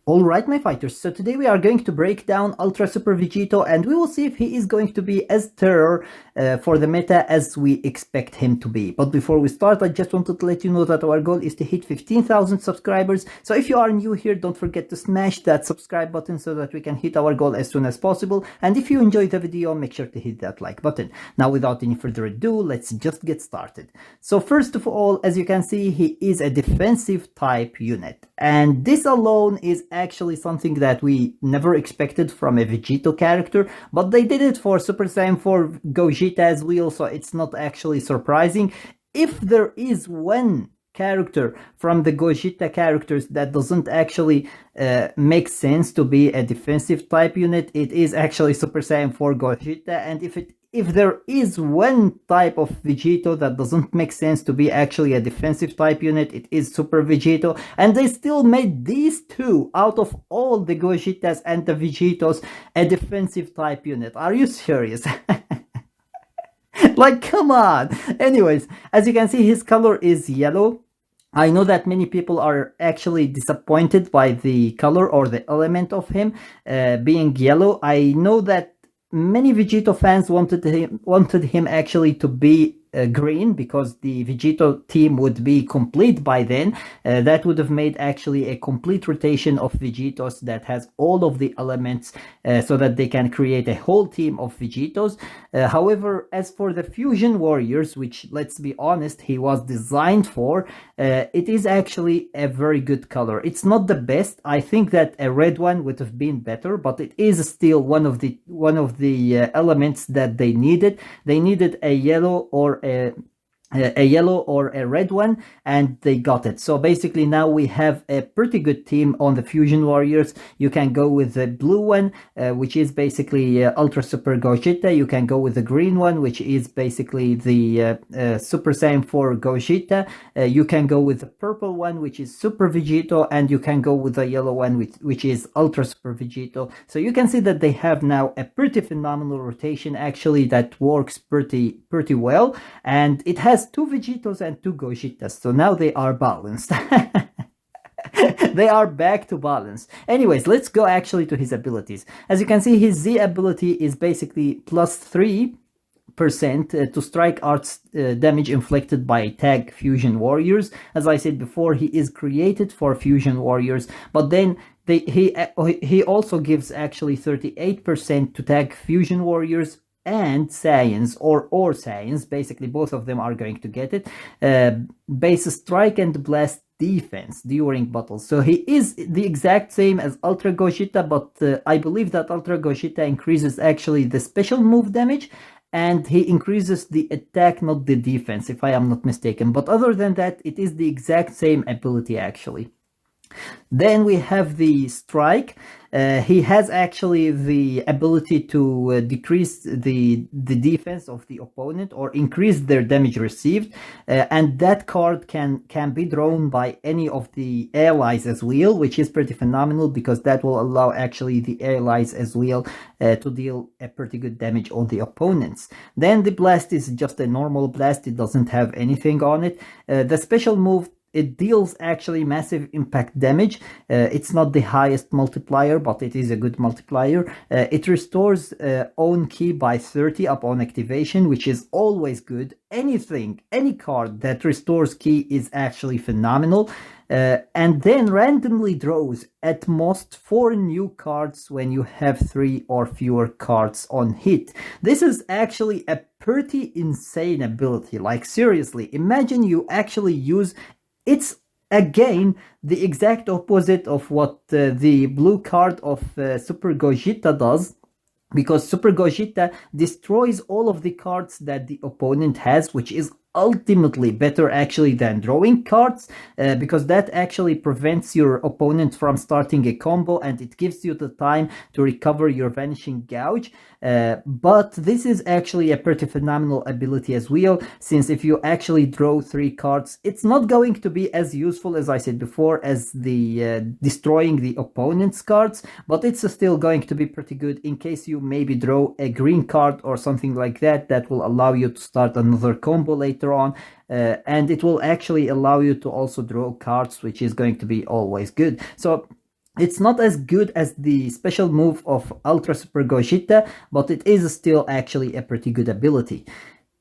Alright my fighters, so today we are going to break down Ultra Super Vegito and we will see if he is going to be as terror for the meta as we expect him to be. But before we start, I just wanted to let you know that our goal is to hit 15,000 subscribers. So if you are new here, don't forget to smash that subscribe button so that we can hit our goal as soon as possible. And if you enjoyed the video, make sure to hit that like button. Now without any further ado, let's just get started. So first of all, as you can see, he is a defensive type unit. And this alone is actually something that we never expected from a Vegito character, but they did it for Super Saiyan 4 Gogeta as well, so it's not actually surprising. If there is one character from the Gogeta characters that doesn't actually make sense to be a defensive type unit, it is actually Super Saiyan 4 Gogeta. And if there is one type of Vegito that doesn't make sense to be actually a defensive type unit, it is Super Vegito. And they still made these two out of all the Gogetas and the Vegitos a defensive type unit. Are you serious? Like, come on. Anyways, as you can see, his color is yellow. I know that many people are actually disappointed by the color or the element of him being yellow. I know that many Vegito fans wanted him actually to be green, because the Vegito team would be complete by then. That would have made actually a complete rotation of Vegitos that has all of the elements so that they can create a whole team of Vegitos. However, as for the Fusion Warriors, which, let's be honest, he was designed for, it is actually a very good color. It's not the best. I think that a red one would have been better, but it is still one of the elements that they needed. They needed a yellow or a red one, and they got it. So basically now we have a pretty good team on the Fusion Warriors. You can go with the blue one, which is basically Ultra Super Gogeta. You can go with the green one, which is basically the Super Saiyan 4 Gogeta. You can go with the purple one, which is Super Vegito, and you can go with the yellow one, which is Ultra Super Vegito. So you can see that they have now a pretty phenomenal rotation actually that works pretty well, and it has two Vegitos and two Gogetas, so now they are balanced. They are back to balance. Anyways, let's go actually to his abilities. As you can see, his Z ability is basically plus 3% to strike arts damage inflicted by tag Fusion Warriors. As I said before, he is created for Fusion Warriors, but then he also gives actually 38% to tag Fusion Warriors and Saiyans or Saiyans. Basically both of them are going to get it. Base strike and blast defense during battles. So he is the exact same as Ultra Gogeta, but I believe that Ultra Gogeta increases actually the special move damage, and he increases the attack, not the defense, if I am not mistaken. But other than that, it is the exact same ability actually. Then we have the strike. He has actually the ability to decrease the defense of the opponent or increase their damage received, and that card can be drawn by any of the allies as well, which is pretty phenomenal because that will allow actually the allies as well to deal a pretty good damage on the opponents. Then the blast is just a normal blast. It doesn't have anything on it. The special move, it deals actually massive impact damage. It's not the highest multiplier, but it is a good multiplier. It restores own ki by 30 upon activation, which is always good. Any card that restores ki is actually phenomenal. And then randomly draws at most 4 new cards when you have 3 or fewer cards on hit. This is actually a pretty insane ability. Like, seriously, imagine you actually use. It's again the exact opposite of what the blue card of Super Gogeta does, because Super Gogeta destroys all of the cards that the opponent has, which is ultimately better actually than drawing cards, because that actually prevents your opponent from starting a combo and it gives you the time to recover your Vanishing Gouge. But this is actually a pretty phenomenal ability as well, since if you actually draw 3 cards, it's not going to be as useful, as I said before, as the destroying the opponent's cards, but it's still going to be pretty good in case you maybe draw a green card or something like that. That will allow you to start another combo later on, and it will actually allow you to also draw cards, which is going to be always good. So It's not as good as the special move of Ultra Super Gogeta, but it is still actually a pretty good ability.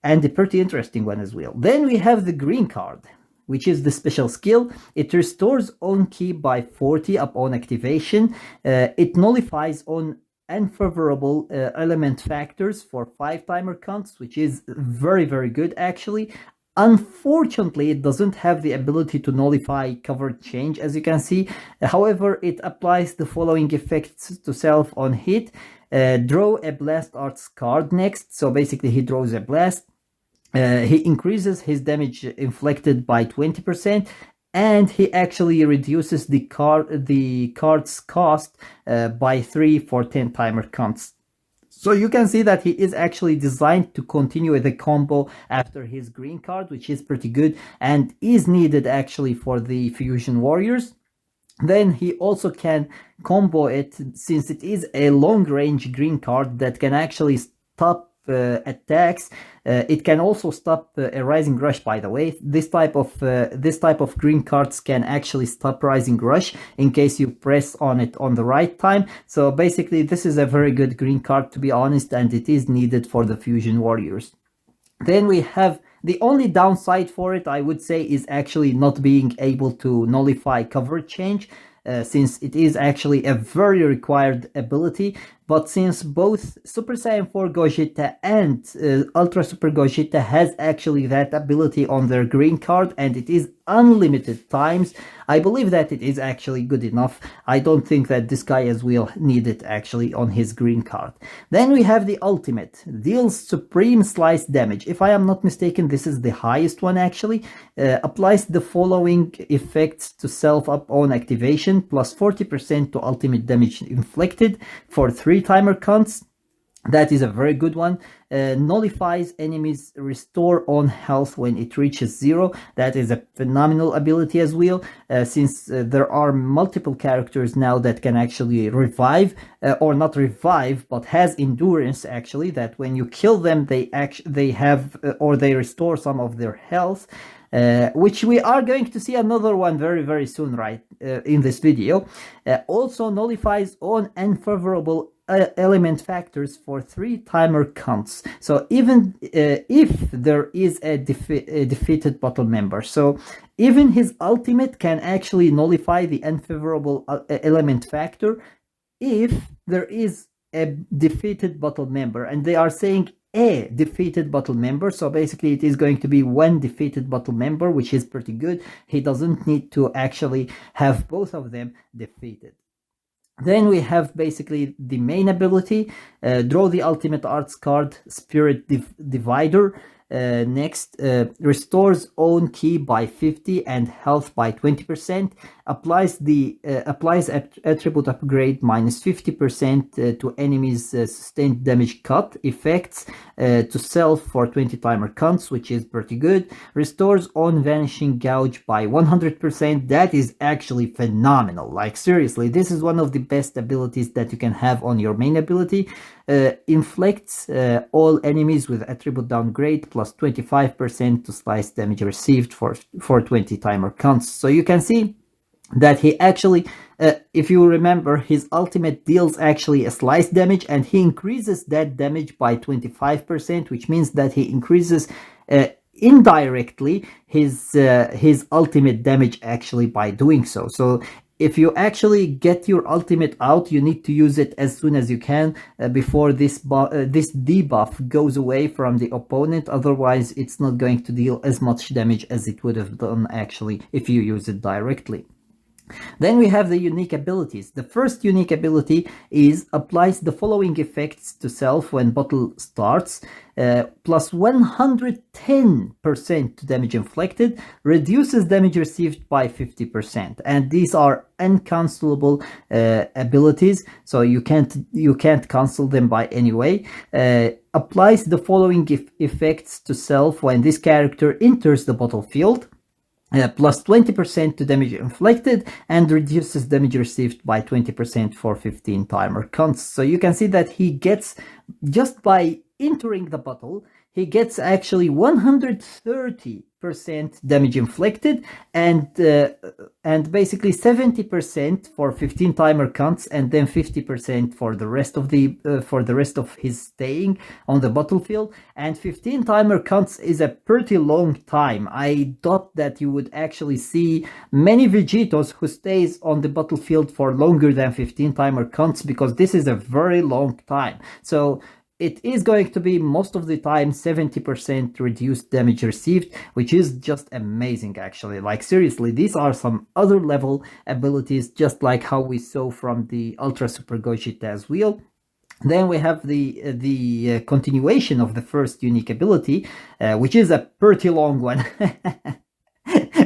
And a pretty interesting one as well. Then we have the green card, which is the special skill. It restores on ki by 40 upon activation. It nullifies on unfavorable element factors for 5 timer counts, which is very, very good actually. Unfortunately, it doesn't have the ability to nullify covered change, as you can see. However, it applies the following effects to self on hit. Draw a blast arts card next. So basically he draws a blast. He increases his damage inflicted by 20%, and he actually reduces the card's cost by 3 for 10 timer counts. So you can see that he is actually designed to continue the combo after his green card, which is pretty good and is needed actually for the Fusion Warriors. Then he also can combo it, since it is a long range green card that can actually stop attacks. It can also stop a Rising Rush, by the way. This type of green cards can actually stop Rising Rush in case you press on it on the right time. So basically this is a very good green card, to be honest, and it is needed for the Fusion Warriors. Then we have the only downside for it, I would say, is actually not being able to nullify cover change, since it is actually a very required ability. But since both Super Saiyan 4 Gogeta and Ultra Super Gogeta has actually that ability on their green card, and it is unlimited times, I believe that it is actually good enough. I don't think that this guy as well need it actually on his green card. Then we have the ultimate. Deals supreme slice damage. If I am not mistaken, this is the highest one actually. Applies the following effects to self upon activation, plus 40% to ultimate damage inflicted for 3 timer counts. That is a very good one. Nullifies enemies restore on health when it reaches 0. That is a phenomenal ability as well, since there are multiple characters now that can actually revive, or not revive, but has endurance actually, that when you kill them they have or they restore some of their health. Which we are going to see another one very, very soon, right, in this video. Also nullifies on unfavorable element factors for 3 timer counts. So even if there is a defeated battle member, so even his ultimate can actually nullify the unfavorable element factor if there is a defeated battle member, and they are saying a defeated battle member, so basically it is going to be one defeated battle member, which is pretty good. He doesn't need to actually have both of them defeated. Then we have basically the main ability, draw the ultimate arts card, Spirit Divider. Next, restores own ki by 50 and health by 20%. Applies attribute upgrade minus 50% to enemies sustained damage cut effects to self for 20 timer counts, which is pretty good. Restores on vanishing gouge by 100%. That is actually phenomenal. Like seriously, this is one of the best abilities that you can have on your main ability. Inflicts all enemies with attribute downgrade plus 25% to slice damage received for 20 timer counts. So you can see that he actually, if you remember, his ultimate deals actually a slice damage, and he increases that damage by 25%, which means that he increases indirectly his ultimate damage actually by doing so. So if you actually get your ultimate out, you need to use it as soon as you can before this debuff goes away from the opponent. Otherwise, it's not going to deal as much damage as it would have done actually if you use it directly. Then we have the unique abilities. The first unique ability is applies the following effects to self when battle starts. Plus 110% to damage inflicted, reduces damage received by 50%. And these are uncancelable abilities, so you can't cancel them by any way. Applies the following effects to self when this character enters the battlefield. Plus 20% to damage inflicted, and reduces damage received by 20% for 15 timer counts. So you can see that he gets, just by entering the battle, he gets actually 130% damage inflicted, and basically 70% for 15 timer counts, and then 50% for the rest of his staying on the battlefield. And 15 timer counts is a pretty long time. I thought that you would actually see many Vegetos who stays on the battlefield for longer than 15 timer counts, because this is a very long time. So it is going to be most of the time 70% reduced damage received, which is just amazing actually. Like seriously, these are some other level abilities, just like how we saw from the Ultra Super Gogeta as well. Then we have the continuation of the first unique ability, which is a pretty long one.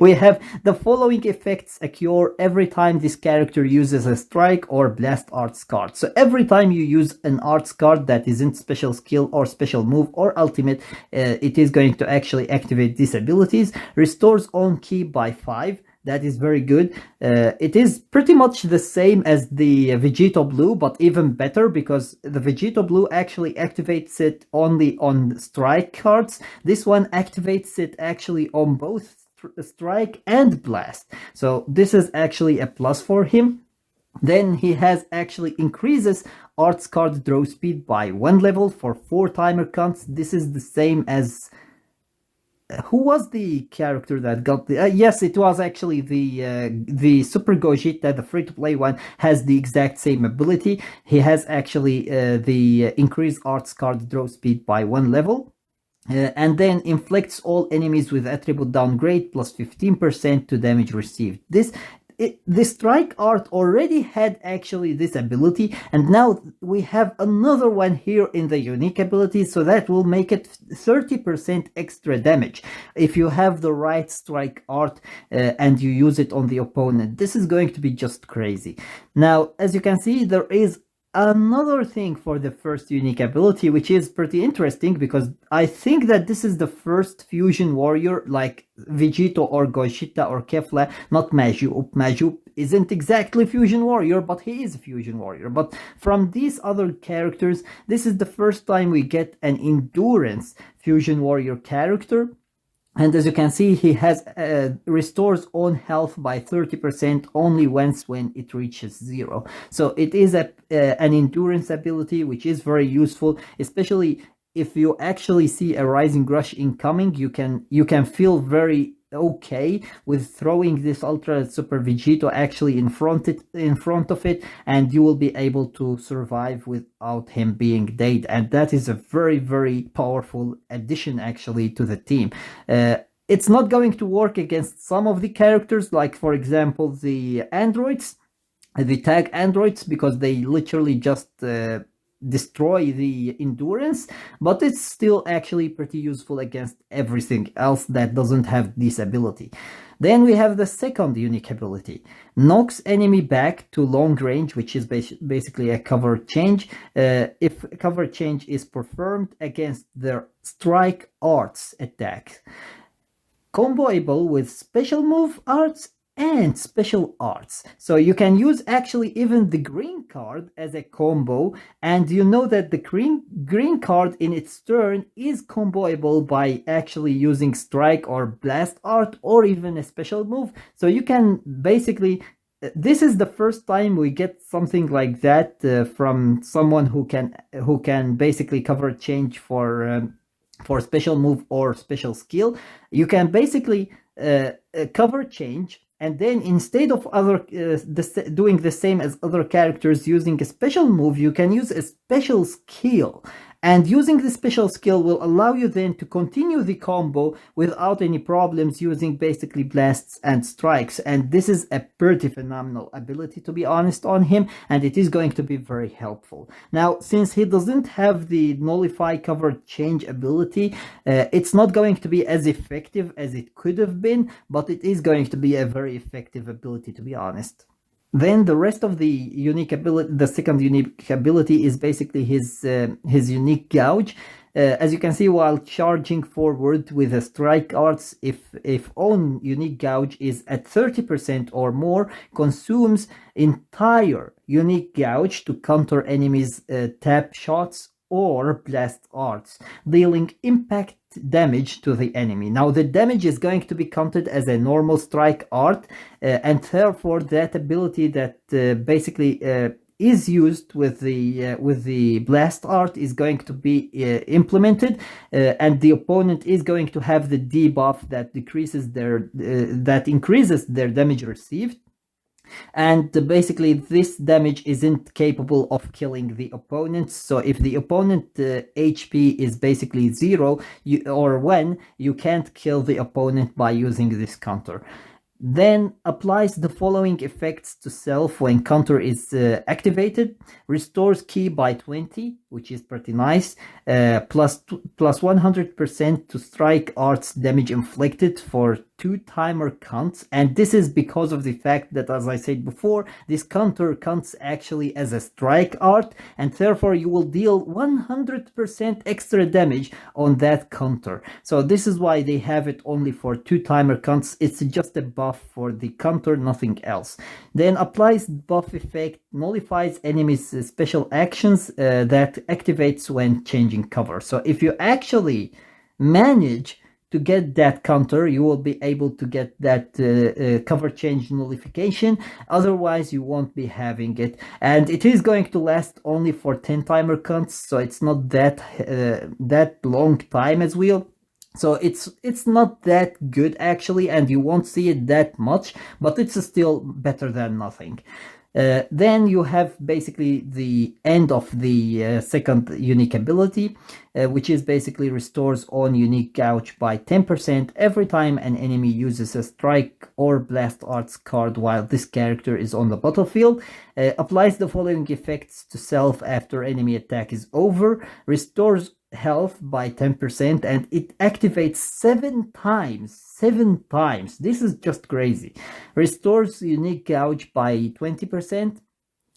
We have the following effects occur every time this character uses a strike or blast arts card. So every time you use an arts card that isn't special skill or special move or ultimate, it is going to actually activate these abilities. Restores own ki by 5. That is very good. It is pretty much the same as the Vegeta Blue, but even better, because the Vegeta Blue actually activates it only on strike cards. This one activates it actually on both strike and blast. So this is actually a plus for him. Then he has actually increases arts card draw speed by 1 level for 4 timer counts. This is the same as who was the character that got the yes, it was actually the Super Gogeta, the free-to-play one, has the exact same ability. He has actually the increased arts card draw speed by 1 level. And then inflicts all enemies with attribute downgrade plus 15% to damage received. The strike art already had actually this ability, and now we have another one here in the unique ability, so that will make it 30% extra damage if you have the right strike art and you use it on the opponent. This is going to be just crazy. Now, as you can see, there is another thing for the first unique ability, which is pretty interesting, because I think that this is the first fusion warrior like Vegito or Gogeta or Kefla, not Maju. Maju isn't exactly fusion warrior, but he is a fusion warrior. But from these other characters, this is the first time we get an endurance fusion warrior character. And as you can see, he has restores own health by 30% only once when it reaches 0. So it is an endurance ability, which is very useful, especially if you actually see a rising rush incoming. You can feel very okay with throwing this Ultra Super Vegito actually in front of it, and you will be able to survive without him being dead. And that is a very, very powerful addition actually to the team. It's not going to work against some of the characters, like for example the androids, the tag androids, because they literally just destroy the endurance, but it's still actually pretty useful against everything else that doesn't have this ability. Then we have the second unique ability, knocks enemy back to long range, which is basically a cover change. If cover change is performed against their strike arts attack, comboable with special move arts and special arts. So you can use actually even the green card as a combo, and you know that the green card in its turn is comboable by actually using strike or blast art or even a special move. So you can basically, this is the first time we get something like that from someone who can basically cover change for special move or special skill. You can basically cover change, and then instead of doing the same as other characters using a special move, you can use a special skill. And using the special skill will allow you then to continue the combo without any problems, using basically blasts and strikes. And this is a pretty phenomenal ability, to be honest, on him, and it is going to be very helpful. Now, since he doesn't have the nullify cover change ability, it's not going to be as effective as it could have been, but it is going to be a very effective ability, to be honest. Then the rest of the unique ability, the second unique ability, is basically his unique gouge. As you can see, while charging forward with a strike arts, if own unique gouge is at 30% or more, consumes entire unique gouge to counter enemies' tap shots or blast arts, dealing impact damage to the enemy. Now the damage is going to be counted as a normal strike art, and therefore that ability that basically is used with the blast art is going to be implemented, and the opponent is going to have the debuff that increases their damage received. And basically this damage isn't capable of killing the opponent. So if the opponent HP is basically 0 or 1, you can't kill the opponent by using this counter. Then applies the following effects to self when counter is activated. Restores ki by 20, which is pretty nice. Plus 100% to strike arts damage inflicted for 2 timer counts. And this is because of the fact that, as I said before, this counter counts actually as a strike art, and therefore you will deal 100% extra damage on that counter. So this is why they have it only for 2 timer counts. It's just a buff for the counter, nothing else. Then applies buff effect, nullifies enemies' special actions that activates when changing cover. So if you actually manage to get that counter, you will be able to get that cover change nullification. Otherwise you won't be having it, and it is going to last only for 10 timer counts, so it's not that long time as well. So it's not that good actually, and you won't see it that much, but it's still better than nothing. Then you have basically the end of the second unique ability, which is basically restores on unique gouge by 10% every time an enemy uses a strike or blast arts card while this character is on the battlefield. Applies the following effects to self after enemy attack is over. Restores health by 10%, and it activates 7 times. 7 times. This is just crazy. Restores unique gouge by 20%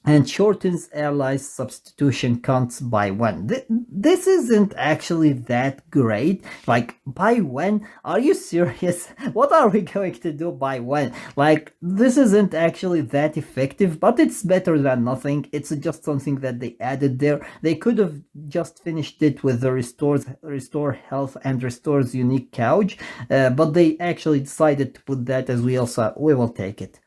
and shortens allies substitution counts by 1. This isn't actually that great. Like, by 1? Are you serious? What are we going to do by 1? Like, this isn't actually that effective, but it's better than nothing. It's just something that they added there. They could have just finished it with the restore health and restores unique gouge, but they actually decided to put that as well, so we will take it.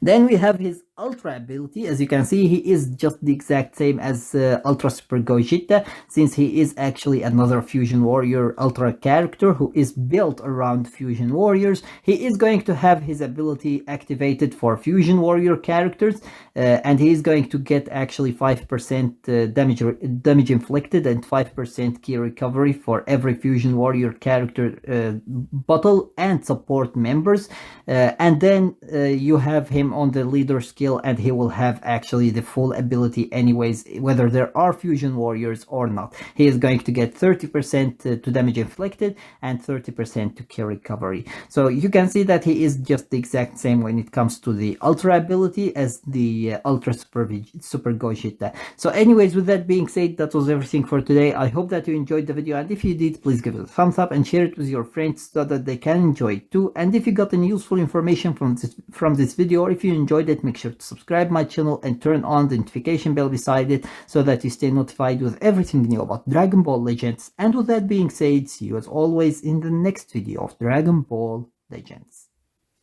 Then we have his Ultra ability. As you can see, he is just the exact same as Ultra Super Gogeta, since he is actually another Fusion Warrior Ultra character who is built around Fusion Warriors. He is going to have his ability activated for Fusion Warrior characters, and he is going to get actually 5% damage inflicted and 5% ki recovery for every Fusion Warrior character battle and support members. And then you have him on the leader skill, and he will have actually the full ability anyways, whether there are Fusion Warriors or not. He is going to get 30% to damage inflicted and 30% to ki recovery. So you can see that he is just the exact same when it comes to the Ultra ability as the Ultra Super Gogeta. So anyways, with that being said, that was everything for today. I hope that you enjoyed the video, and if you did, please give it a thumbs up and share it with your friends so that they can enjoy it too. And if you got any useful information from this video, or if you enjoyed it, make sure to subscribe my channel and turn on the notification bell beside it so that you stay notified with everything new about Dragon Ball Legends. And with that being said, see you as always in the next video of Dragon Ball Legends.